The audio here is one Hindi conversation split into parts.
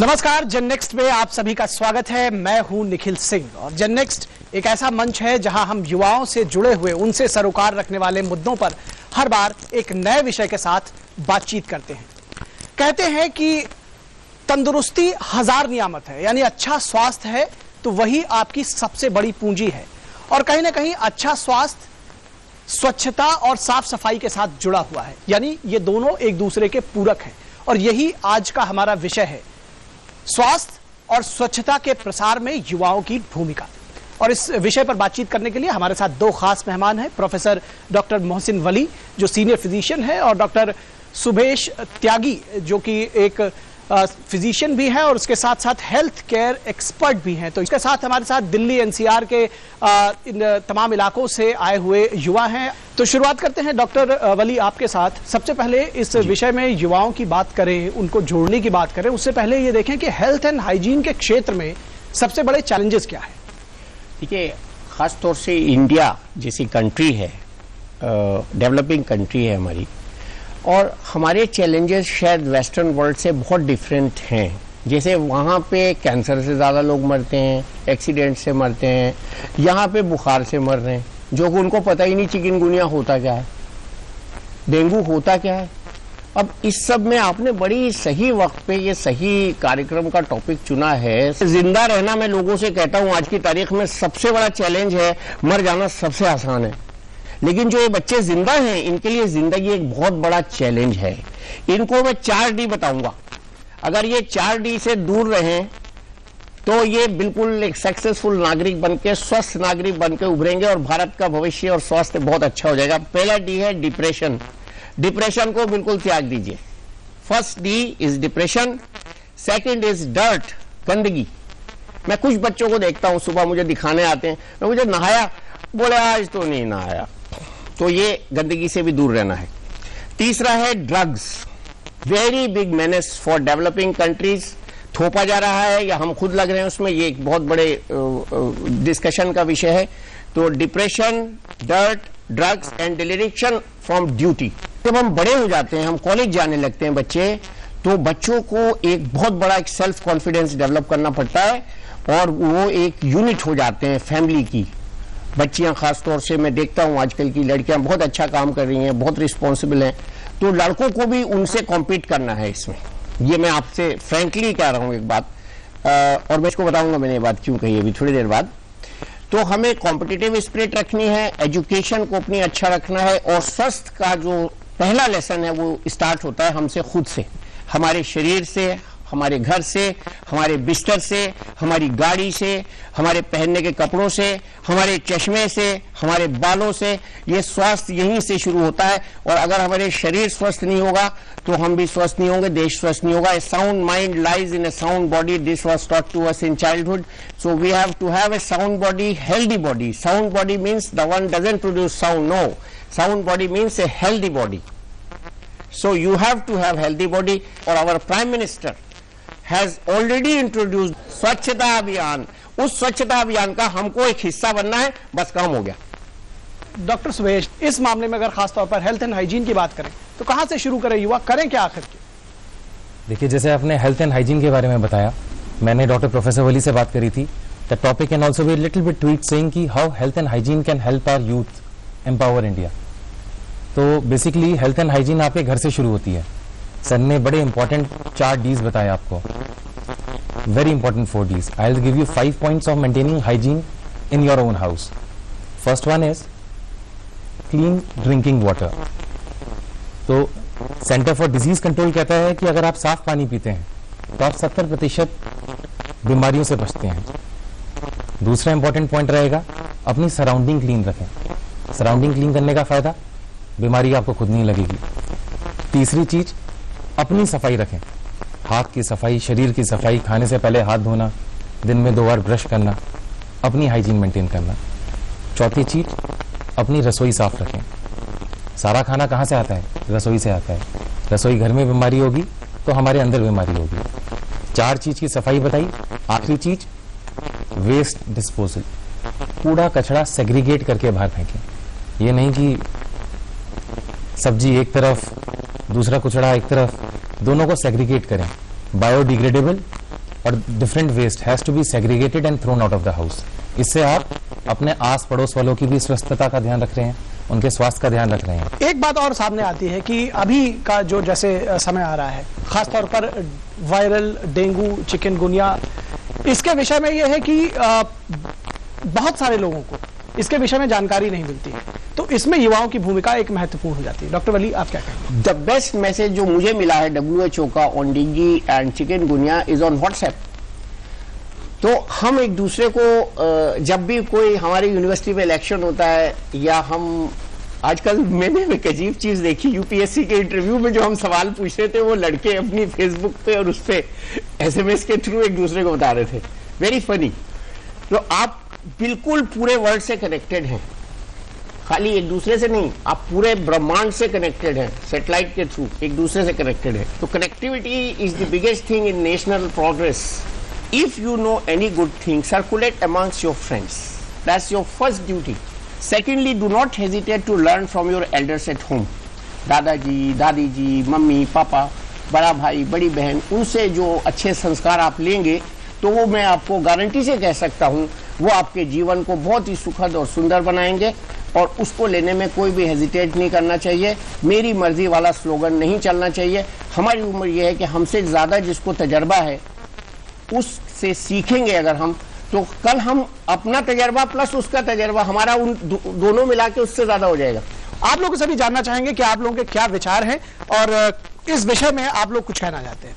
नमस्कार, जन नेक्स्ट में आप सभी का स्वागत है। मैं हूं निखिल सिंह और जन नेक्स्ट एक ऐसा मंच है जहां हम युवाओं से जुड़े हुए, उनसे सरोकार रखने वाले मुद्दों पर हर बार एक नए विषय के साथ बातचीत करते हैं। कहते हैं कि तंदुरुस्ती हजार नियामत है, यानी अच्छा स्वास्थ्य है तो वही आपकी सबसे बड़ी पूंजी है। और कहीं ना कहीं अच्छा स्वास्थ्य स्वच्छता और साफ सफाई के साथ जुड़ा हुआ है, यानी ये दोनों एक दूसरे के पूरक हैं। और यही आज का हमारा विषय है, स्वास्थ्य और स्वच्छता के प्रसार में युवाओं की भूमिका। और इस विषय पर बातचीत करने के लिए हमारे साथ दो खास मेहमान हैं, प्रोफेसर डॉक्टर मोहसिन वली जो सीनियर फिजिशियन है और डॉक्टर सुभेश त्यागी जो कि एक फिजिशियन भी है और उसके साथ साथ हेल्थ केयर एक्सपर्ट भी हैं। तो इसके साथ हमारे साथ दिल्ली एनसीआर के इन तमाम इलाकों से आए हुए युवा हैं। तो शुरुआत करते हैं डॉक्टर वली आपके साथ। सबसे पहले इस विषय में युवाओं की बात करें, उनको जोड़ने की बात करें, उससे पहले ये देखें कि हेल्थ एंड हाइजीन के क्षेत्र में सबसे बड़े चैलेंजेस क्या है। देखिए, खास तौर से इंडिया जैसी कंट्री है, डेवलपिंग कंट्री है हमारी, और हमारे चैलेंजेस शायद वेस्टर्न वर्ल्ड से बहुत डिफरेंट हैं। जैसे वहाँ पे कैंसर से ज़्यादा लोग मरते हैं, एक्सीडेंट से मरते हैं, यहाँ पे बुखार से मर रहे हैं, जो कि उनको पता ही नहीं चिकनगुनिया होता क्या है, डेंगू होता क्या है। अब इस सब में आपने बड़ी सही वक्त पे ये सही कार्यक्रम का टॉपिक चुना है। जिंदा रहना, मैं लोगों से कहता हूँ, आज की तारीख में सबसे बड़ा चैलेंज है। मर जाना सबसे आसान है, लेकिन जो ये बच्चे जिंदा हैं इनके लिए जिंदगी एक बहुत बड़ा चैलेंज है। इनको मैं 4D बताऊंगा। अगर ये 4D से दूर रहें तो ये बिल्कुल एक सक्सेसफुल नागरिक बनके, स्वस्थ नागरिक बनके उभरेंगे और भारत का भविष्य और स्वास्थ्य बहुत अच्छा हो जाएगा। पहला D है डिप्रेशन। डिप्रेशन को बिल्कुल त्याग दीजिए। First D is depression. Second is dirt, गंदगी। मैं कुछ बच्चों को देखता हूं, सुबह मुझे दिखाने आते हैं, मैं मुझे नहाया, बोले आज तो नहीं नहाया। तो ये गंदगी से भी दूर रहना है। तीसरा है drugs, very big menace for developing countries. थोपा जा रहा है या हम खुद लग रहे हैं उसमें, ये एक बहुत बड़े डिस्कशन का विषय है। तो depression, dirt, drugs and dereliction from duty. जब हम बड़े हो जाते हैं, हम कॉलेज जाने लगते हैं बच्चे, तो बच्चों को एक बहुत बड़ा एक सेल्फ कॉन्फिडेंस डेवलप करना पड़ता है और वो एक यूनिट हो जाते हैं फैमिली की। बच्चियां खास तौर से मैं देखता हूं, आजकल की लड़कियां बहुत अच्छा काम कर रही हैं, बहुत रिस्पॉन्सिबल हैं। तो लड़कों को भी उनसे कॉम्पीट करना है इसमें। ये मैं आपसे फ्रैंकली कह रहा हूं एक बात, और मैं इसको बताऊंगा मैंने ये बात क्यों कही अभी थोड़ी देर बाद। तो हमें कॉम्पिटिटिव स्पिरिट रखनी है, एजुकेशन को अपनी अच्छा रखना है, और स्वास्थ्य का जो पहला लेसन है वो स्टार्ट होता है हमसे खुद से, हमारे शरीर से, हमारे घर से, हमारे बिस्तर से, हमारी गाड़ी से, हमारे पहनने के कपड़ों से, हमारे चश्मे से, हमारे बालों से। ये स्वास्थ्य यहीं से शुरू होता है। और अगर हमारे शरीर स्वस्थ नहीं होगा तो हम भी स्वस्थ नहीं होंगे, देश स्वस्थ नहीं होगा। A sound mind lies in a sound body, this was taught to us in childhood. So we have to have a sound body, healthy body. Sound body means the one doesn't produce sound, no, sound body means a healthy body. So you have to have healthy body, और our Prime Minister has already introduced स्वच्छता अभियान। उस स्वच्छता अभियान का हमको एक हिस्सा बनना है, बस काम हो गया। डॉक्टर सुभेश, इस मामले में अगर खासतौर पर हेल्थ एंड हाइजीन की बात करें तो कहां से शुरू करें, युवा करें क्या आखिर की? देखिए, जैसे आपने हेल्थ एंड हाइजीन के बारे में बताया, मैंने डॉक्टर प्रोफेसर वली से बात करी थी। The topic can also be little bit tweet saying कि how health and hygiene can help our youth empower India. तो बेसिकली हेल्थ एंड हाइजीन आपके घर से शुरू होती है। सर ने बड़े इंपॉर्टेंट 4 Ds बताए आपको, very important 4 Ds। I will give you 5 points of maintaining hygiene in your own house. First one is clean drinking water. तो सेंटर फॉर डिजीज कंट्रोल कहता है कि अगर आप साफ पानी पीते हैं तो आप 70% बीमारियों से बचते हैं। दूसरा इंपॉर्टेंट पॉइंट रहेगा, अपनी सराउंडिंग क्लीन रखें। सराउंडिंग क्लीन करने का फायदा, बीमारी आपको खुद नहीं लगेगी। तीसरी चीज, अपनी सफाई रखें। हाथ की सफाई, शरीर की सफाई, खाने से पहले हाथ धोना, दिन में 2 बार ब्रश करना, अपनी हाइजीन मेंटेन करना। चौथी चीज, अपनी रसोई साफ रखें। सारा खाना कहां से आता है? रसोई से आता है। रसोई घर में बीमारी होगी तो हमारे अंदर बीमारी होगी। 4 चीज की सफाई बताई। आखिरी चीज, वेस्ट डिस्पोजल। कूड़ा कचरा सेग्रीगेट करके बाहर फेंकें। ये नहीं कि सब्जी एक तरफ, दूसरा कचड़ा एक तरफ, दोनों को सेग्रीगेट करें। बायोडिग्रेडेबल और different waste has to be segregated and thrown out of the house. इससे आप अपने आस पड़ोस वालों की भी स्वस्थता का ध्यान रख रहे हैं, उनके स्वास्थ्य का ध्यान रख रहे हैं। एक बात और सामने आती है कि अभी का जो जैसे समय आ रहा है, खासतौर पर वायरल डेंगू, चिकनगुनिया, इसके विषय में यह है कि बहुत सारे लोगों को इसके विषय में जानकारी नहीं मिलती है, तो इसमें युवाओं की भूमिका एक महत्वपूर्ण हो जाती है। डॉक्टर वली, आप क्या कहेंगे? द बेस्ट मैसेज जो मुझे मिला है WHO का on dengue and chikungunya is on WhatsApp. तो हम एक दूसरे को जब भी कोई हमारी यूनिवर्सिटी में इलेक्शन होता है, या हम आजकल मैंने एक अजीब चीज देखी, यूपीएससी के इंटरव्यू में जो हम सवाल पूछ रहे थे वो लड़के अपनी फेसबुक पे और उस पे SMS के थ्रू एक दूसरे को बता रहे थे। Very funny. तो आप बिल्कुल पूरे वर्ल्ड से कनेक्टेड हैं, खाली एक दूसरे से नहीं, आप पूरे ब्रह्मांड से कनेक्टेड हैं, सैटेलाइट के थ्रू एक दूसरे से कनेक्टेड है। तो connectivity is the biggest thing in national progress. If you know any good thing, circulate amongst your friends. That's your first duty. Secondly, do not hesitate to learn from your elders at home. दादाजी, दादी जी, मम्मी, पापा, बड़ा भाई, बड़ी बहन, उनसे जो अच्छे संस्कार आप लेंगे तो वो मैं आपको गारंटी से कह सकता हूँ वो आपके जीवन को बहुत ही सुखद और सुंदर बनाएंगे, और उसको लेने में कोई भी हेजिटेट नहीं करना चाहिए। मेरी मर्जी वाला स्लोगन नहीं चलना चाहिए। हमारी उम्र यह है कि हमसे ज्यादा जिसको तजर्बा है उससे सीखेंगे अगर हम, तो कल हम अपना तजर्बा प्लस उसका तजर्बा हमारा उन दोनों मिला के उससे ज्यादा हो जाएगा। आप लोगों से भी जानना चाहेंगे कि आप लोगों के क्या विचार हैं और इस विषय में आप लोग कुछ कहना चाहते हैं।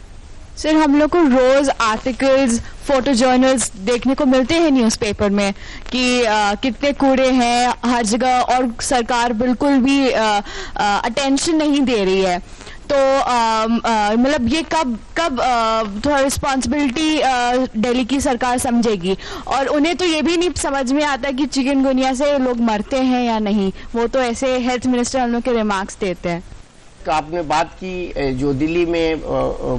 सर, हम लोग को रोज आर्टिकल्स, फोटो जर्नल्स देखने को मिलते हैं न्यूज़पेपर में कि कितने कूड़े हैं हर जगह और सरकार बिल्कुल भी अटेंशन नहीं दे रही है। तो मतलब ये कब थोड़ा रिस्पॉन्सिबिलिटी दिल्ली की सरकार समझेगी, और उन्हें तो ये भी नहीं समझ में आता कि चिकनगुनिया से लोग मरते हैं या नहीं, वो तो ऐसे हेल्थ मिनिस्टर हम लोग के रिमार्क्स देते हैं। आपने बात की जो दिल्ली में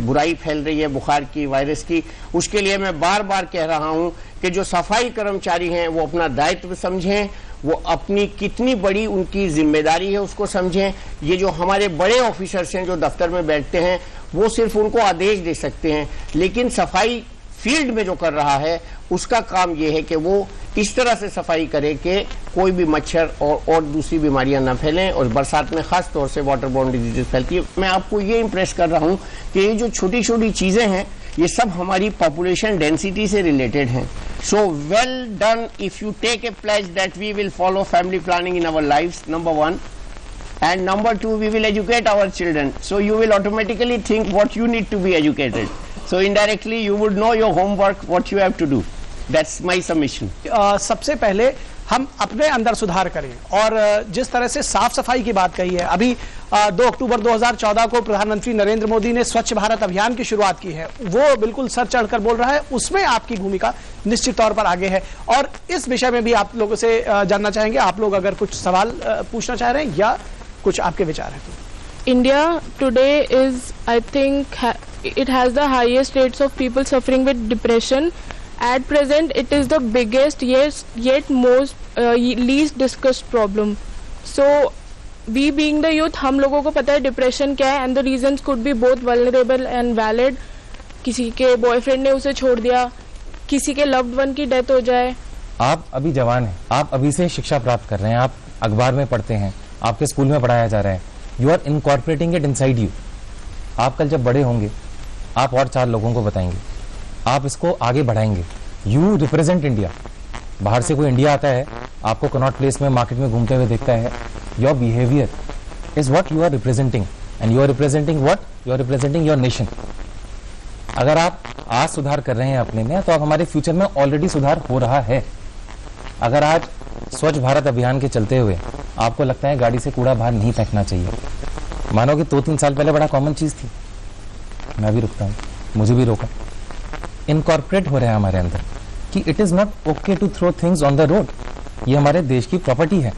बुराई फैल रही है बुखार की, वायरस की, उसके लिए मैं बार बार कह रहा हूं कि जो सफाई कर्मचारी हैं वो अपना दायित्व समझें, वो अपनी कितनी बड़ी उनकी जिम्मेदारी है उसको समझें। ये जो हमारे बड़े ऑफिसर्स हैं जो दफ्तर में बैठते हैं वो सिर्फ उनको आदेश दे सकते हैं, लेकिन सफाई फील्ड में जो कर रहा है उसका काम यह है कि वो इस तरह से सफाई करे कि कोई भी मच्छर और दूसरी बीमारियां ना फैलें, और बरसात में खास तौर से वाटर बोर्न डिजीजेस फैलती है। मैं आपको ये इंप्रेस कर रहा हूं कि ये जो छोटी छोटी चीजें हैं ये सब हमारी पॉपुलेशन डेंसिटी से रिलेटेड हैं। So well done if you take a pledge that we will follow family planning in our lives, number 1, and number 2, we will educate our children, so you will automatically think what you need to be educated, so indirectly you would know your homework, what you have to do. That's my submission. सबसे पहले हम अपने अंदर सुधार करें, और जिस तरह से साफ सफाई की बात कही है, अभी 2 अक्टूबर 2014 को प्रधानमंत्री नरेंद्र मोदी ने स्वच्छ भारत अभियान की शुरुआत की है, वो बिल्कुल सर चढ़कर बोल रहा है, उसमें आपकी भूमिका निश्चित तौर पर आगे है, और इस विषय में भी आप लोगों से जानना चाहेंगे। आप लोग अगर कुछ सवाल पूछना चाह रहे हैं या कुछ आपके विचार हैं तो। India today is, I think, it has the highest rates of people suffering with depression. At present, it is the biggest yet most least discussed problem. So, we being the youth, हम लोगों को पता है depression क्या है, and the reasons could be both vulnerable and valid. किसी के boyfriend ने उसे छोड़ दिया, किसी के loved one की death हो जाए। आप अभी जवान हैं, आप अभी से शिक्षा प्राप्त कर रहे हैं, आप अखबार में पढ़ते हैं, आपके स्कूल में पढ़ाया जा रहा है, you are incorporating it inside you. आप कल जब बड़े होंगे आप और 4 लोगों को बताएंगे, आप इसको आगे बढ़ाएंगे। You represent India. बाहर से कोई इंडिया आता है, आपको कनॉट प्लेस में मार्केट में घूमते हुए देखता है, your behaviour is what you are representing, and you are representing what, you are representing your nation. अगर आप आज सुधार कर रहे हैं अपने में, तो आप हमारे फ्यूचर में ऑलरेडी सुधार हो रहा है। अगर आज स्वच्छ भारत अभियान के चलते हुए आपको लगता है गाड़ी से कूड़ा बाहर नहीं फेंकना चाहिए, मानो कि 2-3 साल पहले बड़ा कॉमन चीज थी, मैं भी रुकता हूं, मुझे भी रोका, इनकॉर्पोरेट हो रहा है हमारे अंदर कि it is not okay to throw things on the road, ये हमारे देश की प्रॉपर्टी है।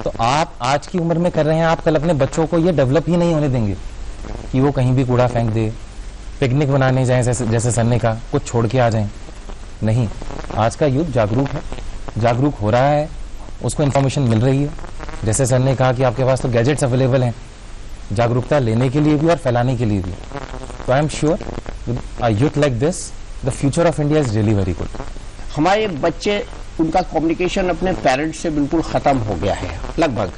तो आप आज की उम्र में कर रहे हैं, आप कल अपने बच्चों को ये डेवलप ही नहीं होने देंगे कि वो कहीं भी कूड़ा फेंक दे, पिकनिक बनाने जाए जैसे सर ने कहा, कुछ छोड़ के आ जाएं। नहीं, आज का यूथ जागरूक है, जागरूक हो रहा है, उसको इन्फॉर्मेशन मिल रही है। जैसे सर ने कहा कि आपके पास तो गैजेट्स अवेलेबल हैं जागरूकता लेने के लिए भी और फैलाने के लिए भी। तो I am sure a youth like this, the future of India is really very good. हमारे बच्चे, उनका कम्युनिकेशन अपने पेरेंट्स से बिल्कुल खत्म हो गया है लगभग,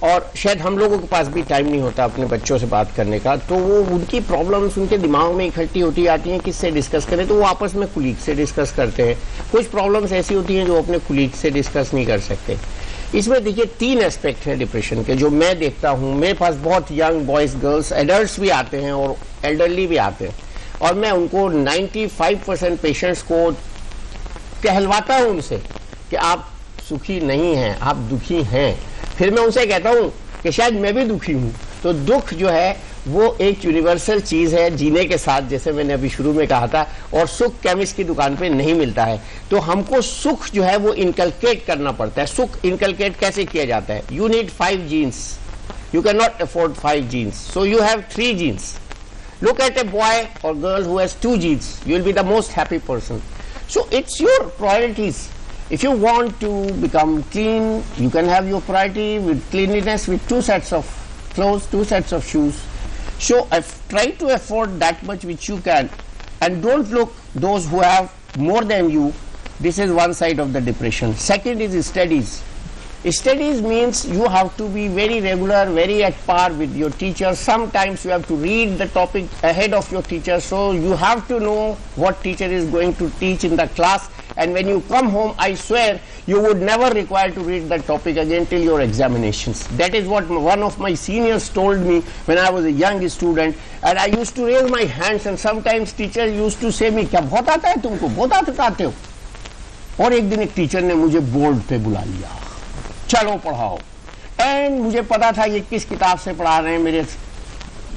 और शायद हम लोगों के पास भी टाइम नहीं होता अपने बच्चों से बात करने का, तो वो उनकी प्रॉब्लम्स उनके दिमाग में इकट्ठी होती आती हैं, किससे डिस्कस करें, तो वो आपस में कुलीग से डिस्कस करते हैं। कुछ प्रॉब्लम्स ऐसी होती हैं जो अपने कुलीग से डिस्कस नहीं कर सकते। इसमें देखिए 3 एस्पेक्ट हैं डिप्रेशन के जो मैं देखता हूँ। मेरे पास बहुत यंग बॉयज, गर्ल्स, एडल्ट्स भी आते हैं और एल्डरली भी आते हैं, और मैं उनको 95% पेशेंट्स को कहलवाता हूं उनसे कि आप सुखी नहीं हैं, आप दुखी हैं। फिर मैं उनसे कहता हूं कि शायद मैं भी दुखी हूं। तो दुख जो है वो एक यूनिवर्सल चीज है जीने के साथ, जैसे मैंने अभी शुरू में कहा था, और सुख केमिस्ट की दुकान पे नहीं मिलता है। तो हमको सुख जो है वो इनकलकेट करना पड़ता है। सुख इनकलकेट कैसे किया जाता है? You need 5 genes, you cannot नॉट अफोर्ड 5 genes, so you have 3 genes. Look at a boy or girl who has 2 genes. You will be the most happy person. So it's your priorities. If you want to become clean, you can have your priority with cleanliness with 2 sets of clothes, 2 sets of shoes. So try to afford that much which you can, and don't look those who have more than you. This is one side of the depression. Second is studies. Studies means you have to be very regular, very at par with your teacher. Sometimes you have to read the topic ahead of your teacher, so you have to know what teacher is going to teach in the class, and when you come home, I swear you would never require to read that topic again till your examinations. That is what one of my seniors told me when I was a young student, and I used to raise my hands, and sometimes teacher used to say me, क्या बहुत आता है तुमको, बहुत आते हो? और एक दिन एक टीचर ने मुझे बोर्ड पे बुला लिया, चलो पढ़ाओ। एंड मुझे पता था ये किस किताब से पढ़ा रहे हैं मेरे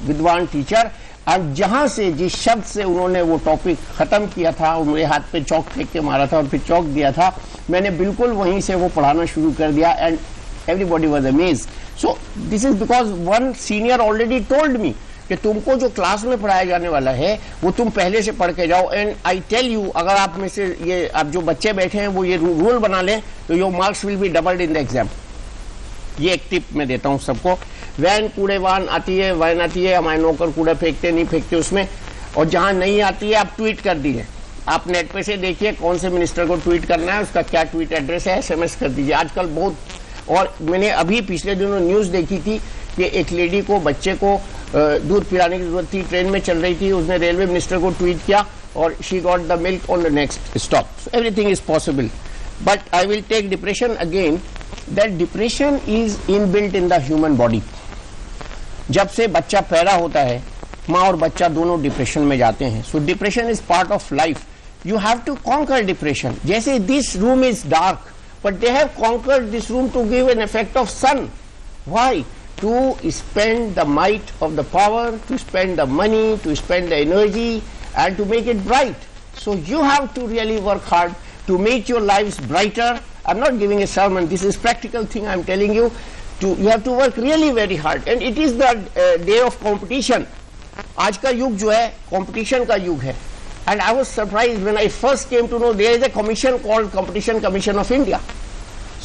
विद्वान टीचर, और जहां से, जिस शब्द से उन्होंने वो टॉपिक खत्म किया था और मेरे हाथ पे चौक फेंक के मारा था और फिर चौक दिया था, मैंने बिल्कुल वहीं से वो पढ़ाना शुरू कर दिया, and everybody was amazed. So this is because one senior already told me कि तुमको जो क्लास में पढ़ाया जाने वाला है वो तुम पहले से पढ़ के जाओ। एंड आई टेल यू, अगर आप में से ये आप जो बच्चे बैठे हैं वो ये रूल बना लें तो your marks will be doubled in the exam. ये एक टिप मैं देता हूँ सबको। वैन कूड़ेवान आती है, वैन आती है, हमारे नौकर कूड़ा फेंकते नहीं फेंकते उसमें, और जहां नहीं आती है आप ट्वीट कर दीजिए। आप नेट पे से देखिए कौन से मिनिस्टर को ट्वीट करना है, उसका क्या ट्वीट एड्रेस है, SMS कर दीजिए आजकल बहुत। और मैंने अभी पिछले दिनों न्यूज देखी थी कि एक लेडी को, बच्चे को दूध पिलाने की जरूरत थी, ट्रेन में चल रही थी, उसने रेलवे मिनिस्टर को ट्वीट किया और she got the milk on the next stop. So everything is possible, but I will take depression again, that depression is inbuilt in the human body. जब से बच्चा पैदा होता है, माँ और बच्चा दोनों डिप्रेशन में जाते हैं। So depression is part of life, you have to conquer depression. जैसे this room is dark, but they have conquered this room to give an effect of sun. Why? To spend the might of the power, to spend the money, to spend the energy, and to make it bright. So you have to really work hard to make your lives brighter. I'm not giving a sermon, this is practical thing I'm telling you. You have to work really very hard, and it is the day of competition. आज का युग जो है competition का युग है. And I was surprised when I first came to know there is a commission called Competition Commission of India.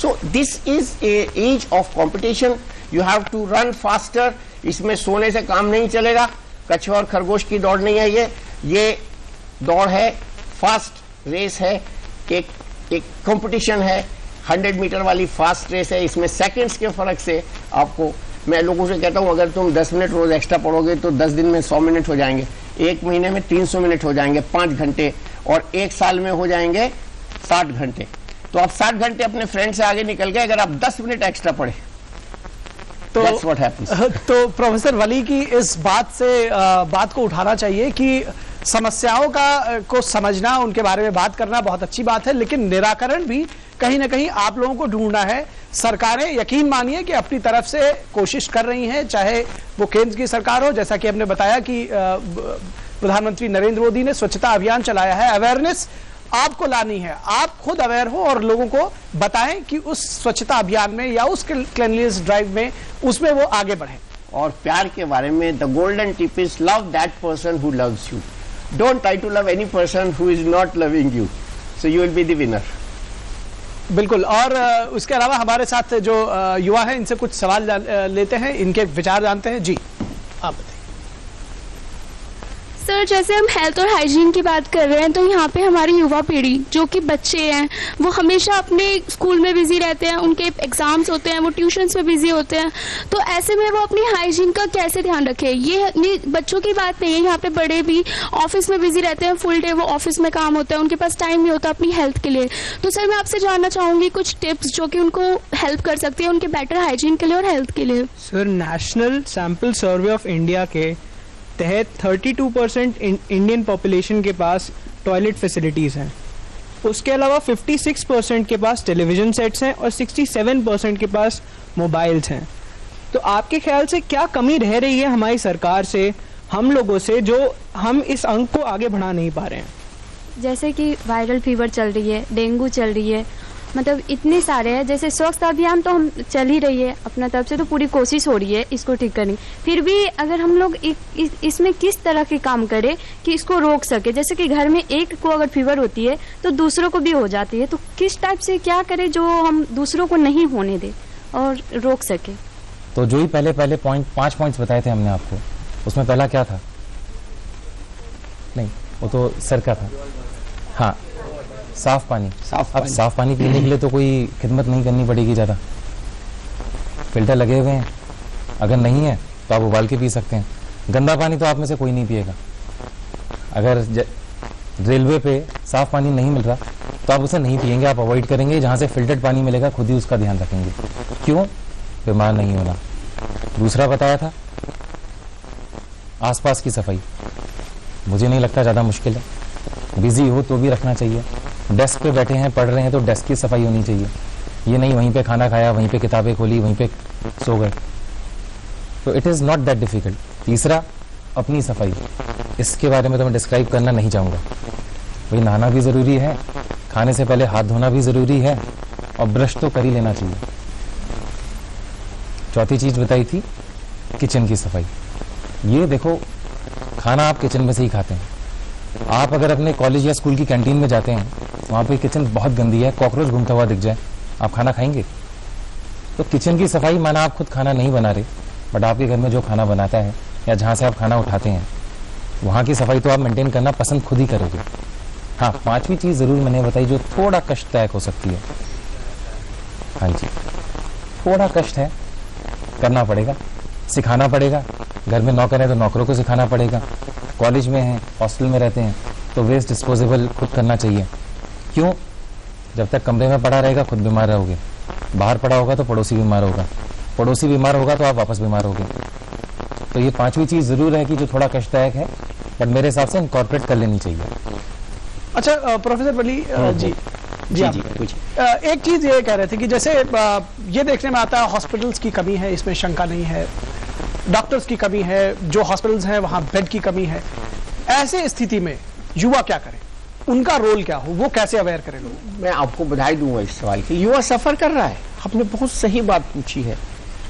So this is a age of competition. You have to run faster. इसमें सोने से काम नहीं चलेगा। कछुआ और खरगोश की दौड़ नहीं है ये दौड़ है, फास्ट रेस है, एक कंपटीशन है, 100 मीटर वाली फास्ट रेस है। इसमें सेकंड्स के फर्क से आपको, मैं लोगों से कहता हूं अगर तुम 10 मिनट रोज एक्स्ट्रा पढ़ोगे तो 10 दिन में 100 मिनट हो जाएंगे, 1 महीने में 300 मिनट हो जाएंगे, 5 घंटे, और 1 साल में हो जाएंगे 60 घंटे। तो आप 60 घंटे अपने फ्रेंड से आगे निकल गए अगर आप 10 मिनट एक्स्ट्रा पढ़े। तो That's what happens. तो प्रोफेसर वली की इस बात को उठाना चाहिए कि समस्याओं को समझना, उनके बारे में बात करना बहुत अच्छी बात है, लेकिन निराकरण भी कहीं ना कहीं आप लोगों को ढूंढना है। सरकारें यकीन मानिए कि अपनी तरफ से कोशिश कर रही हैं, चाहे वो केंद्र की सरकार हो, जैसा कि हमने बताया कि प्रधानमंत्री नरेंद्र मोदी ने स्वच्छता अभियान चलाया है। अवेयरनेस आपको लानी है, आप खुद अवेयर हो और लोगों को बताएं कि उस स्वच्छता अभियान में या उस क्लीनलीनेस ड्राइव में उसमें वो आगे बढ़े। और प्यार के बारे में the golden tip is love that person who loves you, don't try to love any person who is not loving you, so you will be the winner. बिल्कुल। और उसके अलावा हमारे साथ जो युवा हैं, इनसे कुछ सवाल लेते हैं, इनके विचार जानते हैं। जी, आप बताइए। सर, सर जैसे हम हेल्थ और हाइजीन की बात कर रहे हैं तो यहाँ पे हमारी युवा पीढ़ी जो कि बच्चे हैं वो हमेशा अपने स्कूल में बिजी रहते हैं, उनके एग्जाम्स होते हैं, वो ट्यूशन्स में बिजी होते हैं, तो ऐसे में वो अपनी हाइजीन का कैसे ध्यान रखे? ये बच्चों की बात नहीं है, यहाँ पे बड़े भी ऑफिस में बिजी रहते हैं, फुल डे वो ऑफिस में काम होता है, उनके पास टाइम नहीं होता अपनी हेल्थ के लिए। तो सर मैं आपसे जानना चाहूंगी कुछ टिप्स जो कि उनको हेल्प कर सकती है उनके बेटर हाइजीन के लिए और हेल्थ के लिए। Sir national sample survey of India के तहत 32% इंडियन पॉपुलेशन के पास टॉयलेट फैसिलिटीज़ हैं। उसके अलावा 56% के पास टेलीविज़न सेट्स हैं और 67% के पास मोबाइल्स हैं। तो आपके ख्याल से क्या कमी रह रही है हमारी सरकार से, हम लोगों से, जो हम इस अंक को आगे बढ़ा नहीं पा रहे हैं? जैसे कि वायरल फीवर चल रही है, डेंगू चल रही है, मतलब इतने सारे हैं। जैसे स्वच्छता अभियान तो हम चल ही रही है अपना तरफ से, तो पूरी कोशिश हो रही है इसको ठीक करने। फिर भी अगर हम लोग इसमें किस तरह के काम करें कि इसको रोक सके, जैसे कि घर में एक को अगर फीवर होती है तो दूसरों को भी हो जाती है, तो किस टाइप से क्या करें जो हम दूसरों को नहीं होने दें और रोक सके? तो जो ही पहले 5 पॉइंट्स बताए थे हमने आपको, उसमें पहला क्या था? नहीं, वो तो सर का था। हाँ, साफ पानी। अब साफ पानी पीने के लिए तो कोई खिदमत नहीं करनी पड़ेगी ज़्यादा, फिल्टर लगे हुए हैं, अगर नहीं है तो आप उबाल के पी सकते हैं। गंदा पानी तो आप में से कोई नहीं पिएगा। अगर रेलवे पे साफ पानी नहीं मिल रहा तो आप उसे नहीं पिएंगे, आप अवॉइड करेंगे। जहाँ से फिल्टर्ड पानी मिलेगा खुद ही उसका ध्यान रखेंगे। क्यों? बीमार नहीं होना। दूसरा बताया था आसपास की सफाई, मुझे नहीं लगता ज़्यादा मुश्किल है, बिजी हो तो भी रखना चाहिए। डेस्क पे बैठे हैं, पढ़ रहे हैं तो डेस्क की सफाई होनी चाहिए। ये नहीं वहीं पे खाना खाया, वहीं पे किताबें खोली, वहीं पे सो गए, तो it is not that difficult. तीसरा, अपनी सफाई, इसके बारे में तो मैं डिस्क्राइब करना नहीं चाहूँगा। भाई नहाना भी ज़रूरी है, खाने से पहले हाथ धोना भी ज़रूरी है, और ब्रश तो कर ही लेना चाहिए। चौथी चीज़ बताई थी किचन की सफाई। ये देखो, खाना आप किचन में से ही खाते हैं। आप अगर अपने कॉलेज या स्कूल की कैंटीन में जाते हैं, वहाँ पे किचन बहुत गंदी है, कॉकरोच घूमता हुआ दिख जाए, आप खाना खाएंगे? तो किचन की सफाई, माना आप खुद खाना नहीं बना रहे, बट आपके घर में जो खाना बनाता है या जहाँ से आप खाना उठाते हैं, वहाँ की सफाई तो आप मेंटेन करना पसंद खुद ही करोगे। हाँ, 5वीं चीज़ ज़रूर मैंने बताई जो थोड़ा कष्टदायक हो सकती है। हाँ जी, थोड़ा कष्ट है, करना पड़ेगा, सिखाना पड़ेगा। घर में नौकर है तो नौकरों को सिखाना पड़ेगा। कॉलेज में हैं, हॉस्टल में रहते हैं, तो वेस्ट डिस्पोजेबल खुद करना चाहिए। क्यों? जब तक कमरे में पड़ा रहेगा खुद बीमार रहोगे, बाहर पड़ा होगा तो पड़ोसी बीमार होगा, पड़ोसी बीमार होगा तो आप वापस बीमार होगे। तो ये 5वीं चीज़ ज़रूर है कि जो थोड़ा कष्टदायक है, बट मेरे हिसाब से इनकॉर्पोरेट कर लेनी चाहिए। अच्छा प्रोफेसर वली जी एक चीज ये कह रहे थे कि जैसे ये देखने में आता है हॉस्पिटल्स की कमी है, इसमें शंका नहीं है, डॉक्टर्स की कमी है, जो हॉस्पिटल्स हैं वहां बेड की कमी है। ऐसे स्थिति में युवा क्या करें, उनका रोल क्या हो, वो कैसे अवेयर करें लोग? मैं आपको बधाई दूंगा इस सवाल की। युवा सफर कर रहा है, आपने बहुत सही बात पूछी है।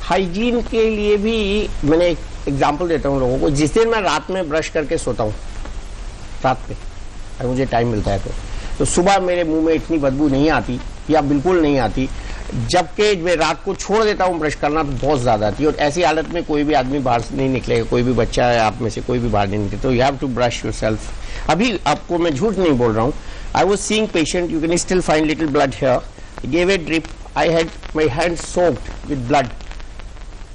हाइजीन के लिए भी मैंने एक एग्जाम्पल देता हूँ लोगों को। जिस दिन मैं रात में ब्रश करके सोता हूँ, रात में अगर मुझे टाइम मिलता है तो सुबह मेरे मुंह में इतनी बदबू नहीं आती या बिल्कुल नहीं आती, जबकि मैं रात को छोड़ देता हूँ ब्रश करना तो बहुत ज्यादा आती है। और ऐसी हालत में कोई भी आदमी बाहर से नहीं निकलेगा, कोई भी बच्चा है आप में से कोई भी बाहर नहीं निकले, तो you have to brush yourself. अभी आपको मैं झूठ नहीं बोल रहा हूँ, I was seeing patient, you can still find little blood here, give a drip, I had my hand soaked with blood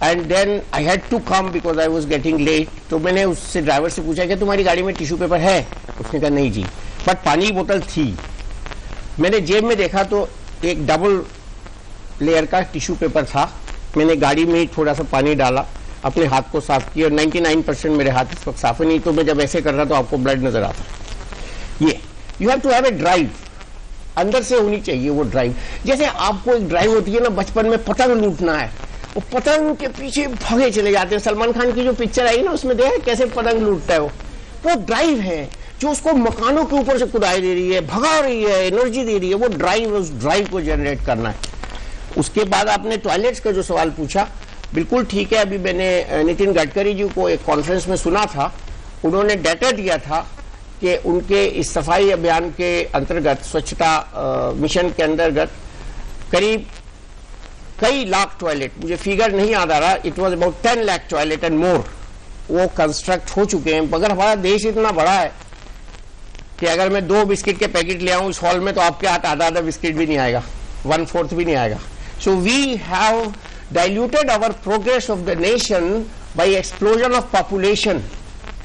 and then I had to come because I was getting late. तो मैंने उससे ड्राइवर से पूछा कि तुम्हारी गाड़ी में टिश्यू पेपर है? उसने कहा नहीं जी, बट पानी की बोतल थी। मैंने जेब में देखा तो एक डबल लेयर का टिश्यू पेपर था। मैंने गाड़ी में ही थोड़ा सा पानी डाला, अपने हाथ को साफ किया और 99% मेरे हाथ इस वक्त साफ है, नहीं तो मैं जब ऐसे कर रहा तो आपको ब्लड नजर आता। ये you have to have a drive, अंदर से होनी चाहिए वो ड्राइव। जैसे आपको एक ड्राइव होती है ना, बचपन में पतंग लूटना है, वो पतंग के पीछे भागे चले जाते हैं। सलमान खान की जो पिक्चर आई ना, उसमें देखा कैसे पतंग लूटता है वो ड्राइव है जो उसको मकानों के ऊपर से कुदाई दे रही है, भगा रही है, एनर्जी दे रही है। वो ड्राइव, उस ड्राइव को जनरेट करना है। उसके बाद आपने टॉयलेट्स का जो सवाल पूछा, बिल्कुल ठीक है। अभी मैंने नितिन गडकरी जी को एक कॉन्फ्रेंस में सुना था, उन्होंने डाटा दिया था कि उनके इस सफाई अभियान के अंतर्गत, स्वच्छता मिशन के अंतर्गत करीब कई लाख टॉयलेट, मुझे फिगर नहीं याद आ रहा, it was about 10 lakh toilet and more वो कंस्ट्रक्ट हो चुके हैं। मगर हमारा देश इतना बड़ा है कि अगर मैं 2 बिस्किट के पैकेट ले आऊं इस हॉल में तो आपके हाथ आधा बिस्किट भी नहीं आएगा, 1/4 भी नहीं आएगा। So we have diluted our progress of the nation by explosion of population.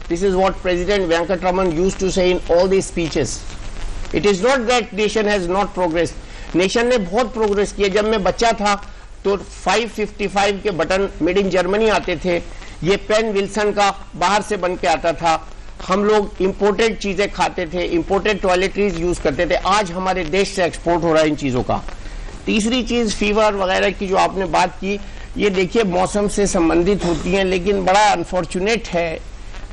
This is what President Venkatraman used to say in all these speeches. It is not that nation has not progressed. Nation ने बहुत प्रोग्रेस किया। जब मैं बच्चा था तो 555 के बटन मेड इन जर्मनी आते थे, ये पेन विल्सन का बाहर से बन के आता था। हम लोग इंपोर्टेड चीजें खाते थे, इंपोर्टेड टॉयलेटरीज यूज करते थे। आज हमारे देश से एक्सपोर्ट हो रहा है इन चीजों का। तीसरी चीज फीवर वगैरह की जो आपने बात की, ये देखिए मौसम से संबंधित होती है, लेकिन बड़ा अनफॉर्चुनेट है,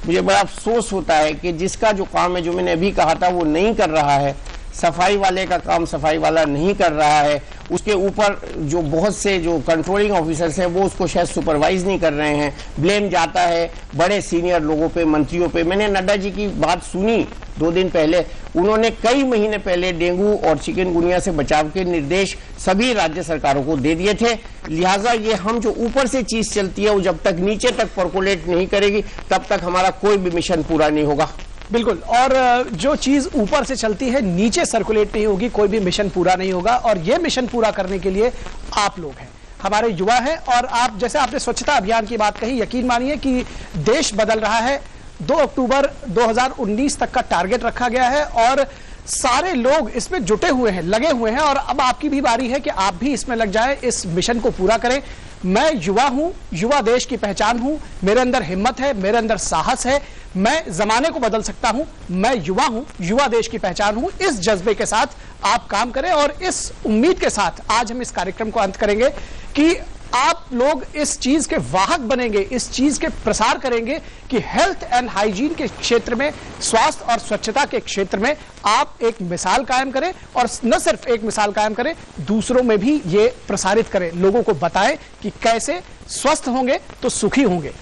मुझे बड़ा अफसोस होता है कि जिसका जो काम है, जो मैंने अभी कहा था, वो नहीं कर रहा है। सफाई वाले का काम सफाई वाला नहीं कर रहा है, उसके ऊपर जो बहुत से जो कंट्रोलिंग ऑफिसर्स हैं वो उसको शायद सुपरवाइज नहीं कर रहे हैं। ब्लेम जाता है बड़े सीनियर लोगों पे, मंत्रियों पे। मैंने नड्डा जी की बात सुनी 2 दिन पहले, उन्होंने कई महीने पहले डेंगू और चिकनगुनिया से बचाव के निर्देश सभी राज्य सरकारों को दे दिए थे। लिहाजा ये हम जो ऊपर से चीज चलती है वो जब तक नीचे तक परकोलेट नहीं करेगी तब तक हमारा कोई भी मिशन पूरा नहीं होगा। बिल्कुल, और जो चीज ऊपर से चलती है नीचे सर्कुलेट नहीं होगी, कोई भी मिशन पूरा नहीं होगा। और ये मिशन पूरा करने के लिए आप लोग हैं, हमारे युवा हैं। और आप, जैसे आपने स्वच्छता अभियान की बात कही, यकीन मानिए कि देश बदल रहा है। 2 अक्टूबर 2019 तक का टारगेट रखा गया है और सारे लोग इसमें जुटे हुए हैं, लगे हुए हैं। और अब आपकी भी बारी है कि आप भी इसमें लग जाए, इस मिशन को पूरा करें। मैं युवा हूं, युवा देश की पहचान हूं, मेरे अंदर हिम्मत है, मेरे अंदर साहस है, मैं जमाने को बदल सकता हूं, मैं युवा हूं, युवा देश की पहचान हूं। इस जज्बे के साथ आप काम करें और इस उम्मीद के साथ आज हम इस कार्यक्रम को अंत करेंगे कि आप लोग इस चीज के वाहक बनेंगे, इस चीज के प्रसार करेंगे कि हेल्थ एंड हाइजीन के क्षेत्र में, स्वास्थ्य और स्वच्छता के क्षेत्र में आप एक मिसाल कायम करें। और न सिर्फ एक मिसाल कायम करें, दूसरों में भी ये प्रसारित करें, लोगों को बताएं कि कैसे स्वस्थ होंगे तो सुखी होंगे।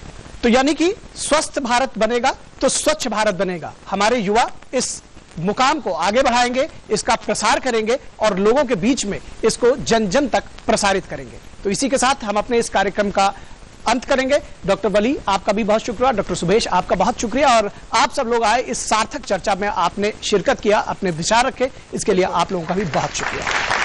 तो यानी कि स्वस्थ भारत बनेगा तो स्वच्छ भारत बनेगा। हमारे युवा इस मुकाम को आगे बढ़ाएंगे, इसका प्रसार करेंगे और लोगों के बीच में इसको जन जन तक प्रसारित करेंगे। तो इसी के साथ हम अपने इस कार्यक्रम का अंत करेंगे। डॉक्टर वली, आपका भी बहुत शुक्रिया। डॉक्टर सुभेश, आपका बहुत शुक्रिया। और आप सब लोग आए, इस सार्थक चर्चा में आपने शिरकत किया, अपने विचार रखे, इसके लिए आप लोगों का भी बहुत शुक्रिया।